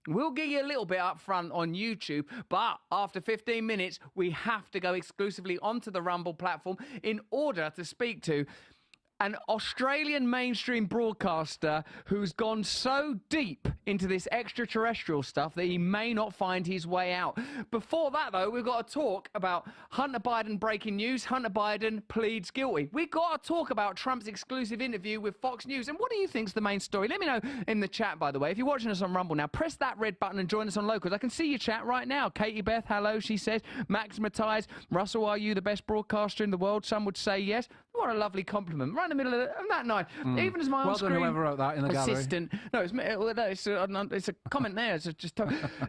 We'll give you a little bit up front on YouTube, but after 15 minutes, we have to go exclusively onto the Rumble platform in order to speak to an Australian mainstream broadcaster who's gone so deep into this extraterrestrial stuff that he may not find his way out. Before that, though, we've got to talk about Hunter Biden breaking news. Hunter Biden pleads guilty. We've got to talk about Trump's exclusive interview with Fox News. And what do you think's the main story? Let me know in the chat, by the way. If you're watching us on Rumble now, press that red button and join us on Locals. I can see your chat right now. Katie Beth, hello, she says. Max Mathias, Russell, are you the best broadcaster in the world? Some would say yes. What a lovely compliment. Right in the middle of that night. Even as my on-screen whoever wrote that in the assistant. gallery. No, it's a comment there. It's just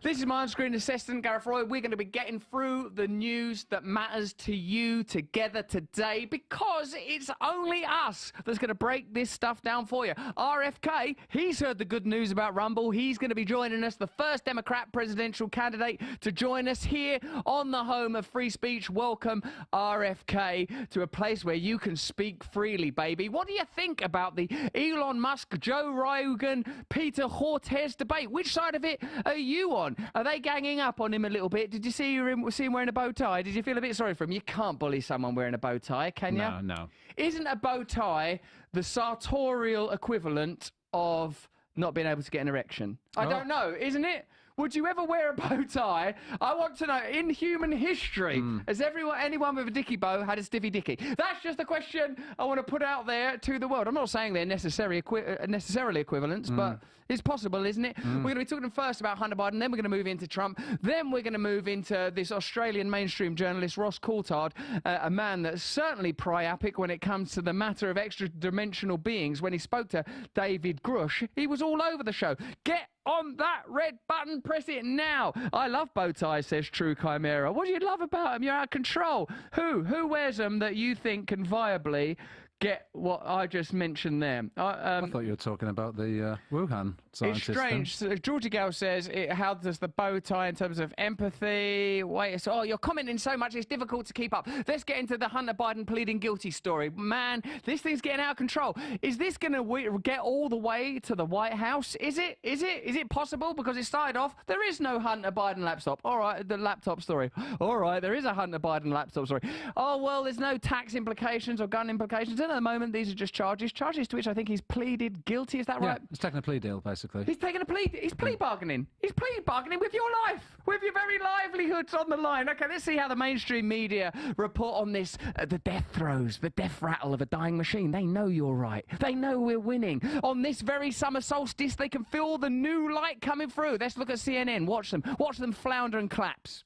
this is my on-screen assistant, Gareth Roy. We're going to be getting through the news that matters to you together today because it's only us that's going to break this stuff down for you. RFK, he's heard the good news about Rumble. He's going to be joining us, the first Democrat presidential candidate to join us here on the home of free speech. Welcome, RFK, to a place where you can speak freely, baby. What do you think about the Elon Musk, Joe Rogan, Peter Hotez debate? Which side of it are you on? Are they ganging up on him a little bit? Did you see him wearing a bow tie? Did you feel a bit sorry for him? You can't bully someone wearing a bow tie, can you? No. Isn't a bow tie the sartorial equivalent of not being able to get an erection? I don't know, isn't it? Would you ever wear a bow tie? I want to know, in human history, has anyone with a dicky bow had a stiffy dicky? That's just a question I want to put out there to the world. I'm not saying they're necessarily equivalents, but it's possible, isn't it? We're going to be talking first about Hunter Biden, then we're going to move into Trump, then we're going to move into this Australian mainstream journalist, Ross Coulthard, a man that's certainly priapic when it comes to the matter of extra-dimensional beings. When he spoke to David Grush, he was all over the show. Get on that red button, press it now. I love bow ties, says True Chimera. What do you love about them? You're out of control. Who wears them that you think can viably get what I just mentioned there? I thought you were talking about the Wuhan scientist. It's strange. So Georgie Gale says, how does the bow tie in terms of empathy? Wait, you're commenting so much, it's difficult to keep up. Let's get into the Hunter Biden pleading guilty story. Man, this thing's getting out of control. Is this going to get all the way to the White House? Is it possible? Because it started off, there is no Hunter Biden laptop. All right, the laptop story. All right, there is a Hunter Biden laptop story. Oh, well, there's no tax implications or gun implications. At the moment, these are just charges to which I think he's pleaded guilty. Is that right? Yeah, he's taking a plea deal, basically. He's taking a plea. He's plea bargaining. He's plea bargaining with your life, with your very livelihoods on the line. Okay, let's see how the mainstream media report on this. The death throes, the death rattle of a dying machine. They know you're right. They know we're winning. On this very summer solstice, they can feel the new light coming through. Let's look at CNN. Watch them flounder and collapse.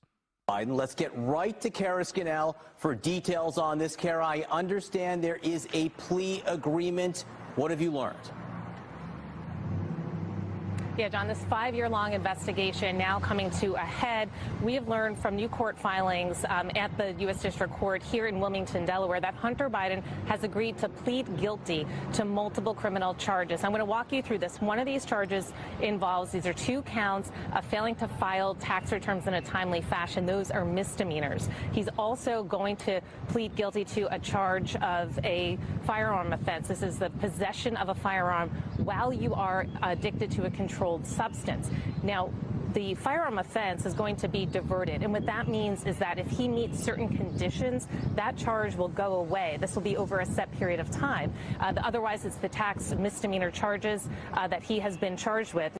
Biden. Let's get right to Kara Scannell for details on this. Kara, I understand there is a plea agreement. What have you learned? Yeah, John, this 5-year-long investigation now coming to a head. We have learned from new court filings at the U.S. District Court here in Wilmington, Delaware, that Hunter Biden has agreed to plead guilty to multiple criminal charges. I'm going to walk you through this. One of these charges involves, these are 2 counts of failing to file tax returns in a timely fashion. Those are misdemeanors. He's also going to plead guilty to a charge of a firearm offense. This is the possession of a firearm while you are addicted to a controlled substance. Now, the firearm offense is going to be diverted. And what that means is that if he meets certain conditions, that charge will go away. This will be over a set period of time. Otherwise, it's the tax misdemeanor charges that he has been charged with.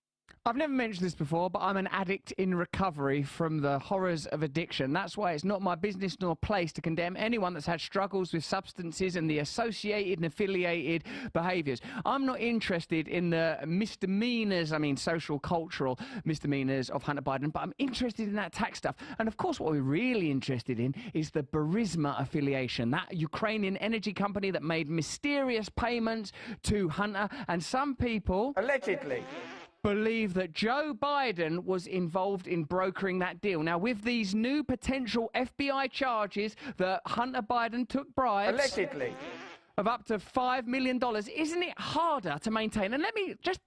I've never mentioned this before, but I'm an addict in recovery from the horrors of addiction. That's why it's not my business nor place to condemn anyone that's had struggles with substances and the associated and affiliated behaviours. I'm not interested in the misdemeanours, social, cultural misdemeanours of Hunter Biden, but I'm interested in that tax stuff. And of course, what we're really interested in is the Burisma affiliation, that Ukrainian energy company that made mysterious payments to Hunter. And some people, allegedly, believe that Joe Biden was involved in brokering that deal. Now, with these new potential FBI charges that Hunter Biden took bribes, allegedly, of up to $5 million, isn't it harder to maintain? And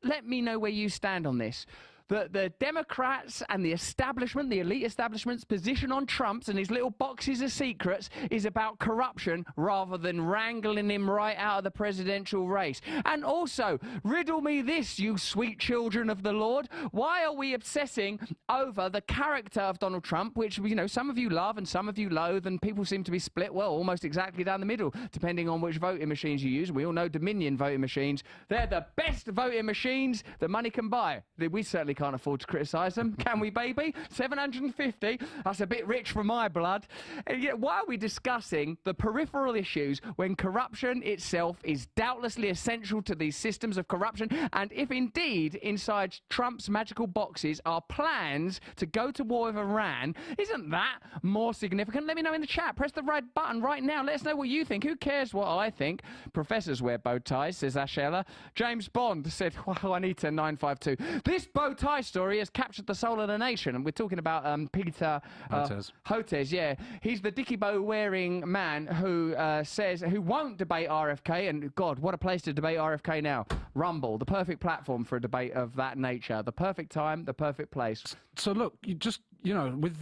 let me know where you stand on this. that the Democrats and the establishment, the elite establishment's position on Trump's and his little boxes of secrets is about corruption rather than wrangling him right out of the presidential race. And also, riddle me this, you sweet children of the Lord. Why are we obsessing over the character of Donald Trump, which, you know, some of you love and some of you loathe, and people seem to be split, well, almost exactly down the middle, depending on which voting machines you use. We all know Dominion voting machines. They're the best voting machines that money can buy. We certainly can't afford to criticise them, can we, baby? 750, that's a bit rich for my blood. And yet, why are we discussing the peripheral issues when corruption itself is doubtlessly essential to these systems of corruption? And if indeed inside Trump's magical boxes are plans to go to war with Iran, isn't that more significant? Let me know in the chat. Press the red button right now. Let us know what you think. Who cares what I think? Professors wear bow ties, says Ashella. James Bond said, Juanita 952. This bow tie story has captured the soul of the nation. And we're talking about Peter Hotez, yeah. He's the dicky bow wearing man who says, who won't debate RFK. And God, what a place to debate RFK now. Rumble, the perfect platform for a debate of that nature. The perfect time, the perfect place. So look, you know, with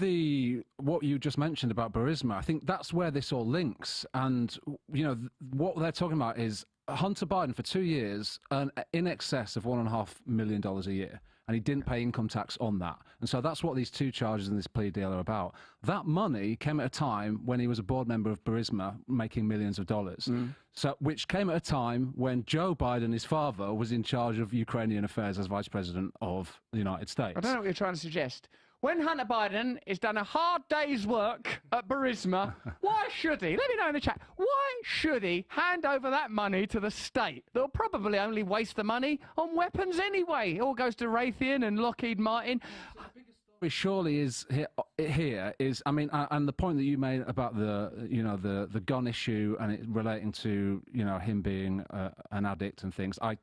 what you just mentioned about Burisma, I think that's where this all links. And, you know, what they're talking about is Hunter Biden for 2 years earned in excess of $1.5 million a year. And he didn't pay income tax on that. And so that's what these two charges in this plea deal are about. That money came at a time when he was a board member of Burisma, making millions of dollars. So, which came at a time when Joe Biden, his father, was in charge of Ukrainian affairs as vice president of the United States. I don't know what you're trying to suggest. When Hunter Biden has done a hard day's work at Burisma, why should he? Let me know in the chat. Why should he hand over that money to the state? They'll probably only waste the money on weapons anyway. It all goes to Raytheon and Lockheed Martin. Surely is here is, I mean, and the point that you made about the gun issue and it relating to, you know, him being an addict and things, I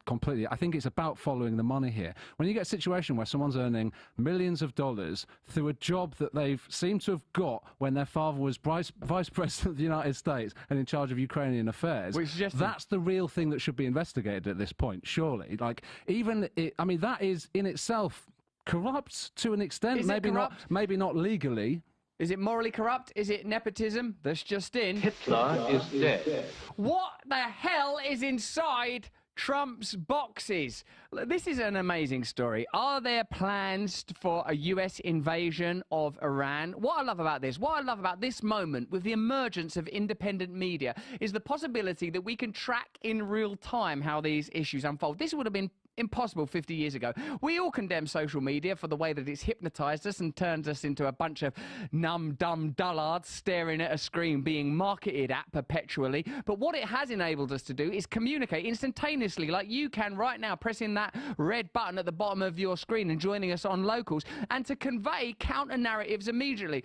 think it's about following the money here. When you get a situation where someone's earning millions of dollars through a job that they've seemed to have got when their father was vice president of the United States and in charge of Ukrainian affairs, that's the real thing that should be investigated at this point, surely. Like, I mean, that is in itself corrupt to an extent, maybe not legally. Is it morally corrupt? Is it nepotism? That's just in. Hitler is dead. What the hell is inside Trump's boxes? This is an amazing story. Are there plans for a US invasion of Iran? What I love about this moment with the emergence of independent media is the possibility that we can track in real time how these issues unfold. This would have been impossible 50 years ago. We all condemn social media for the way that it's hypnotized us and turns us into a bunch of numb, dumb dullards staring at a screen being marketed at perpetually. But what it has enabled us to do is communicate instantaneously, like you can right now, pressing that red button at the bottom of your screen and joining us on Locals, and to convey counter narratives immediately.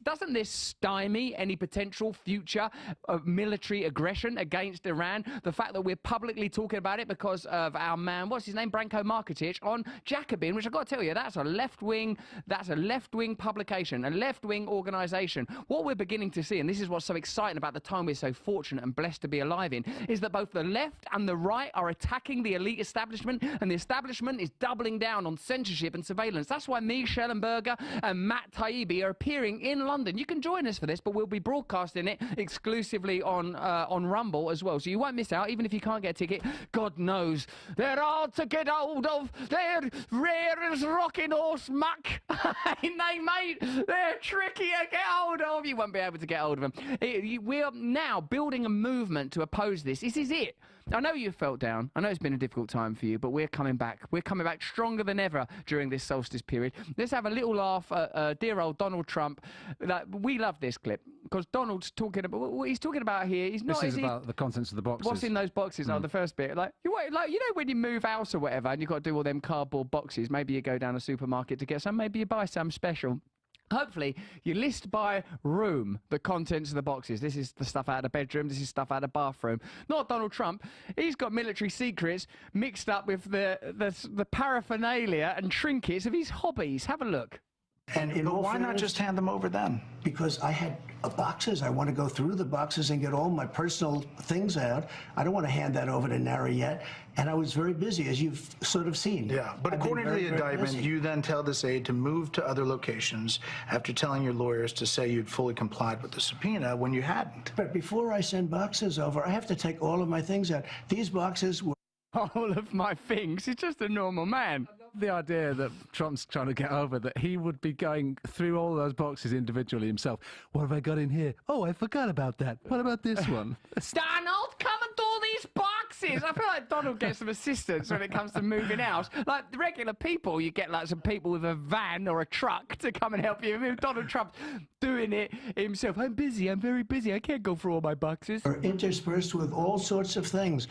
Doesn't this stymie any potential future of military aggression against Iran? The fact that we're publicly talking about it because of our man, what's his name, Branko Markitic, on Jacobin, which I've got to tell you, that's a left-wing publication, a left-wing organisation. What we're beginning to see, and this is what's so exciting about the time we're so fortunate and blessed to be alive in, is that both the left and the right are attacking the elite establishment, and the establishment is doubling down on censorship and surveillance. That's why me, Schellenberger, and Matt Taibbi are appearing in London. You can join us for this, but we'll be broadcasting it exclusively on Rumble as well, so you won't miss out, even if you can't get a ticket. God knows there are to get hold of. They're rare as rocking horse muck. Ain't they, mate? They're tricky to get hold of. You won't be able to get hold of them. We're now building a movement to oppose this. This is it. I know you felt down. I know it's been a difficult time for you, but we're coming back. We're coming back stronger than ever during this solstice period. Let's have a little laugh at dear old Donald Trump. We love this clip because Donald's talking about what he's talking about here. This is about the contents of the boxes. What's in those boxes? Oh, the first bit. You know when you move house or whatever and you've got to do all them cardboard boxes, maybe you go down a supermarket to get some, maybe you buy some special. Hopefully, you list by room the contents of the boxes. This is the stuff out of the bedroom. This is stuff out of the bathroom. Not Donald Trump. He's got military secrets mixed up with the paraphernalia and trinkets of his hobbies. Have a look. And why not just hand them over then? Because I had boxes. I want to go through the boxes and get all my personal things out. I don't want to hand that over to NARA yet. And I was very busy, as you've sort of seen. Yeah, but according to the indictment, you then tell this aide to move to other locations after telling your lawyers to say you'd fully complied with the subpoena when you hadn't. But before I send boxes over, I have to take all of my things out. These boxes were... All of my things. He's just a normal man. The idea that Trump's trying to get over that he would be going through all those boxes individually himself. What have I got in here? Oh, I forgot about that. What about this one? Donald, come and do these boxes. I feel like Donald gets some assistance when it comes to moving out. Like the regular people, you get like some people with a van or a truck to come and help you. I mean, Donald Trump doing it himself. I'm busy. I'm very busy. I can't go through all my boxes. Are interspersed with all sorts of things.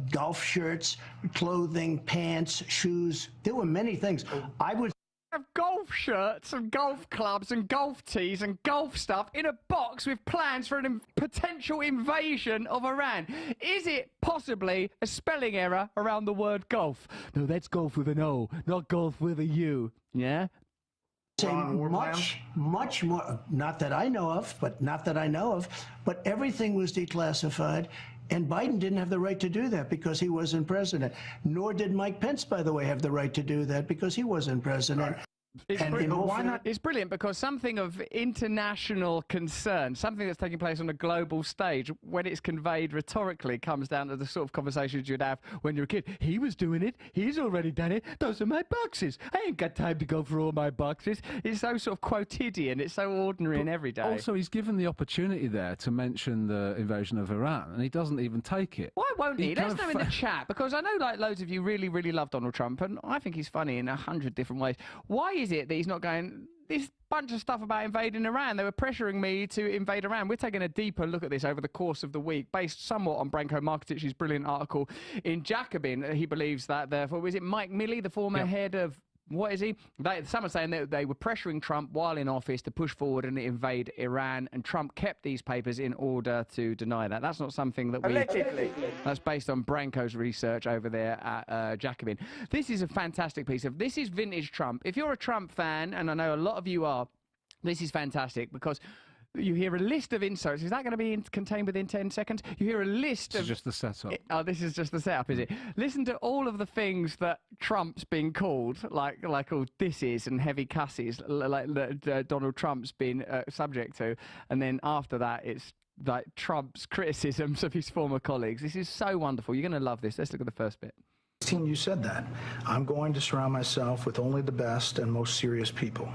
Golf shirts, clothing, pants, shoes. There were many things. I would Have golf shirts and golf clubs and golf tees and golf stuff in a box with plans for a potential invasion of Iran. Is it possibly a spelling error around the word golf? No, that's golf with an O, not golf with a U. Yeah? say much more, not that I know of, but everything was declassified. And Biden didn't have the right to do that because he wasn't president. Nor did Mike Pence, by the way, have the right to do that because he wasn't president. It's brilliant because something of international concern, something that's taking place on a global stage, when it's conveyed rhetorically, comes down to the sort of conversations you'd have when you're a kid. He was doing it. He's already done it. Those are my boxes. I ain't got time to go through all my boxes. It's so sort of quotidian. It's so ordinary and everyday. Also, he's given the opportunity there to mention the invasion of Iran, and he doesn't even take it. Why won't he? Let us know in the chat, because I know like loads of you really, really love Donald Trump, and I think he's funny in 100 different ways. Why is it that he's not going, this bunch of stuff about invading Iran, they were pressuring me to invade Iran? We're taking a deeper look at this over the course of the week, based somewhat on Branko Marketich's brilliant article in Jacobin. He believes that, therefore, was it Mike Milley, the former head of, what is he? Some are saying that they were pressuring Trump while in office to push forward and invade Iran, and Trump kept these papers in order to deny that. That's not something that we... Allegedly. That's based on Branko's research over there at Jacobin. This is a fantastic piece of... This is vintage Trump. If you're a Trump fan, and I know a lot of you are, this is fantastic because... You hear a list of inserts. Is that going to be contained within 10 seconds? You hear a list of... This is just the setup. Oh, this is just the setup, is it? Listen to all of the things that Trump's been called, like all disses and heavy cusses, like Donald Trump's been subject to. And then after that, it's like Trump's criticisms of his former colleagues. This is so wonderful. You're going to love this. Let's look at the first bit. You said that. I'm going to surround myself with only the best and most serious people.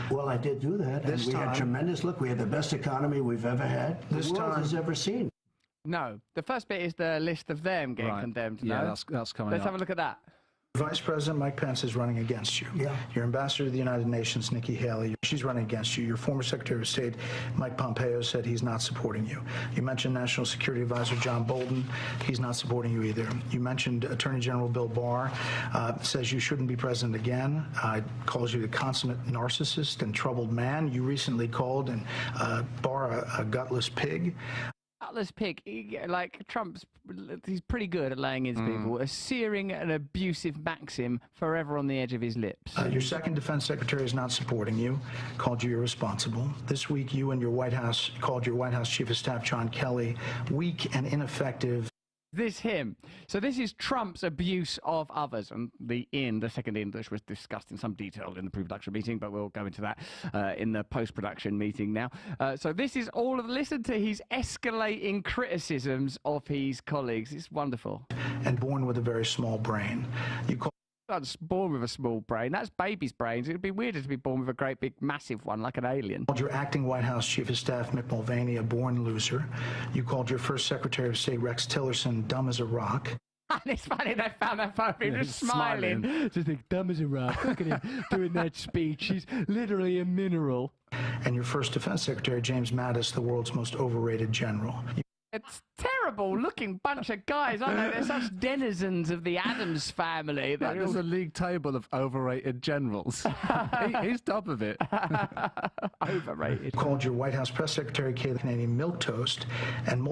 Well, I did do that. This and we time, had tremendous, look, we had the best economy we've ever had. The world has ever seen. No, the first bit is the list of them getting condemned. Yeah, that's coming Let's up. have a look at that. Vice President Mike Pence is running against you. Yeah. Your ambassador to the United Nations, Nikki Haley, she's running against you. Your former Secretary of State, Mike Pompeo, said he's not supporting you. You mentioned National Security Advisor John Bolton. He's not supporting you either. You mentioned Attorney General Bill Barr, says you shouldn't be president again, calls you the consummate narcissist and troubled man. You recently called Barr a gutless pig. Gutless pig, like Trump's, he's pretty good at laying into people. A searing and abusive maxim forever on the edge of his lips. Your second defense secretary is not supporting you, called you irresponsible. This week, you and your White House called your White House Chief of Staff, John Kelly, weak and ineffective. This him. So this is Trump's abuse of others, and the second English was discussed in some detail in the pre-production meeting, but we'll go into that in the post-production meeting now. So this is all of, listen to his escalating criticisms of his colleagues. It's wonderful. And born with a very small brain. You call That's born with a small brain. That's baby's brains. It'd be weirder to be born with a great big massive one like an alien. Called your acting White House Chief of Staff, Mick Mulvaney, a born loser. You called your first Secretary of State, Rex Tillerson, dumb as a rock. And it's funny they found that photo, just smiling. Just think, dumb as a rock. Look at him doing that speech. He's literally a mineral. And your first Defense Secretary, James Mattis, the world's most overrated general. It's terrible looking bunch of guys, aren't they? They're such denizens of the Addams family. There's a league table of overrated generals. He's top of it. Overrated. Called your White House Press Secretary, Kayleigh Canadian milquetoast, and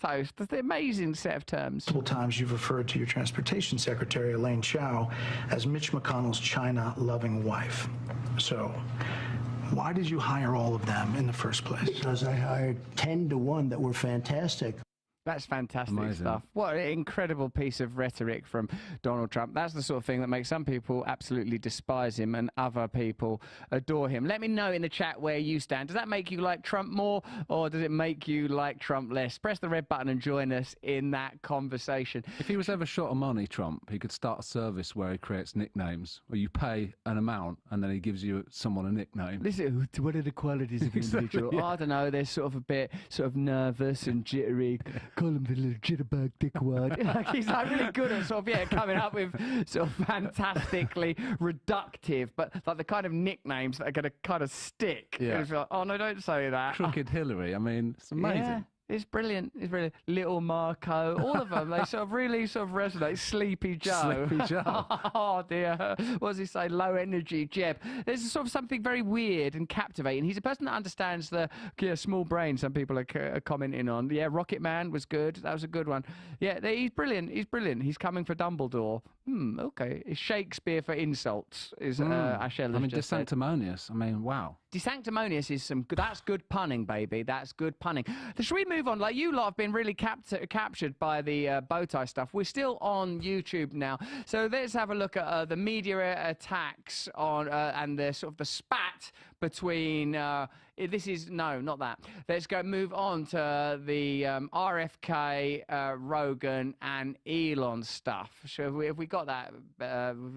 Toast. That's an amazing set of terms. multiple times you've referred to your Transportation Secretary, Elaine Chao, as Mitch McConnell's China-loving wife. So, Why did you hire all of them in the first place? Because I hired 10 to 1 that were fantastic. That's fantastic Amazing stuff. What an incredible piece of rhetoric from Donald Trump. That's the sort of thing that makes some people absolutely despise him and other people adore him. Let me know in the chat where you stand. Does that make you like Trump more, or does it make you like Trump less? Press the red button and join us in that conversation. If he was ever short of money, Trump, he could start a service where he creates nicknames, where you pay an amount and then he gives you someone a nickname. Listen, what are the qualities of an individual? Yeah. I don't know, they're sort of a bit sort of nervous and jittery. Call him the little jitterbug dickwad. Like, he's like really good at sort of, coming up with sort of fantastically reductive, but like the kind of nicknames that are going to kind of stick. Yeah. It's like, oh no, don't say that. Crooked Hillary, I mean, it's amazing. Yeah. It's brilliant. It's brilliant. Little Marco, all of them, they sort of really sort of resonate. Sleepy Joe. Sleepy Joe. Oh dear. What does he say? Low energy Jeb. There's sort of something very weird and captivating. He's a person that understands the small brain some people are commenting on. Yeah, Rocket Man was good. That was a good one. Yeah, he's brilliant. He's brilliant. He's coming for Dumbledore. Okay. It's Shakespeare for insults, is Ashel. I mean, DeSanctimonious. I mean, wow. DeSanctimonious is that's good punning, baby. That's good punning. So should we move on? Like, you lot have been really captured by the bow tie stuff. We're still on YouTube now. So let's have a look at the media attacks on and the sort of the spat between this is no, not that. Let's move on to the RFK, Rogan, and Elon stuff. So have we got that?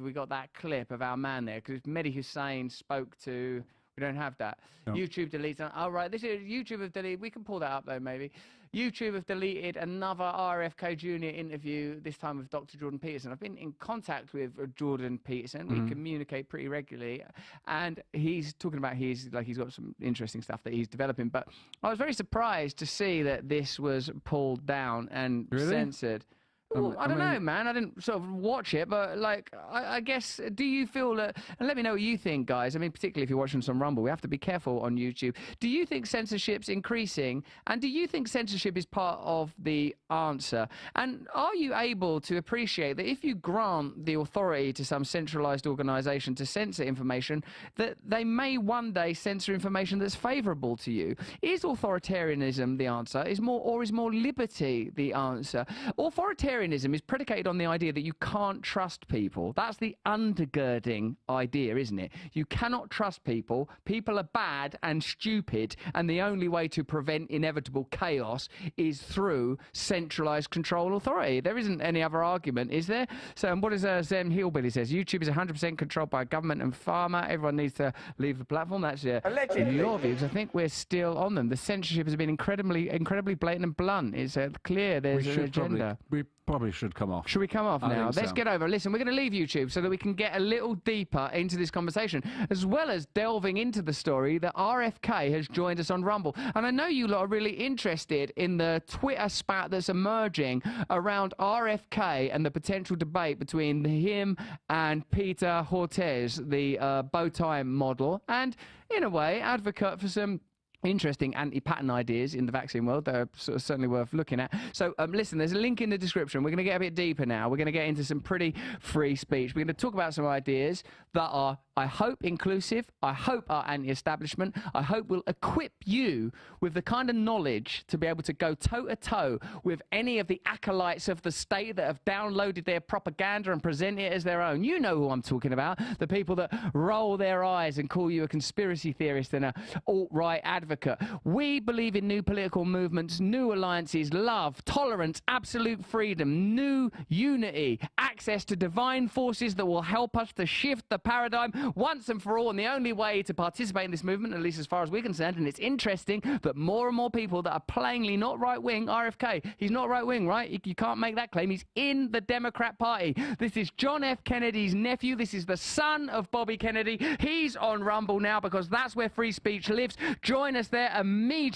We got that clip of our man there, because Mehdi Hussein spoke to. We don't have that. No. YouTube deletes. Oh, right. This is YouTube have deleted. We can pull that up, though, maybe. YouTube have deleted another RFK Jr. interview, this time with Dr. Jordan Peterson. I've been in contact with Jordan Peterson. We communicate pretty regularly. And he's talking about he's got some interesting stuff that he's developing. But I was very surprised to see that this was pulled down and censored. Well, I don't know, man. I didn't sort of watch it, but like, I guess, do you feel that, and let me know what you think, guys. I mean, particularly if you're watching us on Rumble, we have to be careful on YouTube. Do you think censorship's increasing? And do you think censorship is part of the answer? And are you able to appreciate that if you grant the authority to some centralized organization to censor information, that they may one day censor information that's favorable to you? Is authoritarianism the answer? Is more liberty the answer? Authoritarianism is predicated on the idea that you can't trust people. That's the undergirding idea, isn't it? You cannot trust people. People are bad and stupid, and the only way to prevent inevitable chaos is through centralized control authority. There isn't any other argument, is there? So what does Zen Hillbilly says? YouTube is 100% controlled by government and pharma. Everyone needs to leave the platform. That's your views. I think we're still on them. The censorship has been incredibly blatant and blunt. It's clear there's an agenda. We probably should come off. Should we come off now? Let's get over. Listen, we're going to leave YouTube so that we can get a little deeper into this conversation, as well as delving into the story that RFK has joined us on Rumble. And I know you lot are really interested in the Twitter spat that's emerging around RFK and the potential debate between him and Peter Hotez, the bow tie model, and in a way advocate for some interesting anti-pattern ideas in the vaccine world that are certainly worth looking at. So listen, there's a link in the description. We're going to get a bit deeper now. We're going to get into some pretty free speech. We're going to talk about some ideas that are, I hope, inclusive. I hope are anti-establishment. I hope will equip you with the kind of knowledge to be able to go toe-to-toe with any of the acolytes of the state that have downloaded their propaganda and present it as their own. You know who I'm talking about. The people that roll their eyes and call you a conspiracy theorist and an alt-right advocate. We believe in new political movements, new alliances, love, tolerance, absolute freedom, new unity, access to divine forces that will help us to shift the paradigm once and for all. And the only way to participate in this movement, at least as far as we're concerned, and it's interesting that more and more people that are plainly not right-wing, RFK, he's not right-wing, right? You can't make that claim. He's in the Democrat Party. This is John F. Kennedy's nephew. This is the son of Bobby Kennedy. He's on Rumble now because that's where free speech lives. Join us there immediately.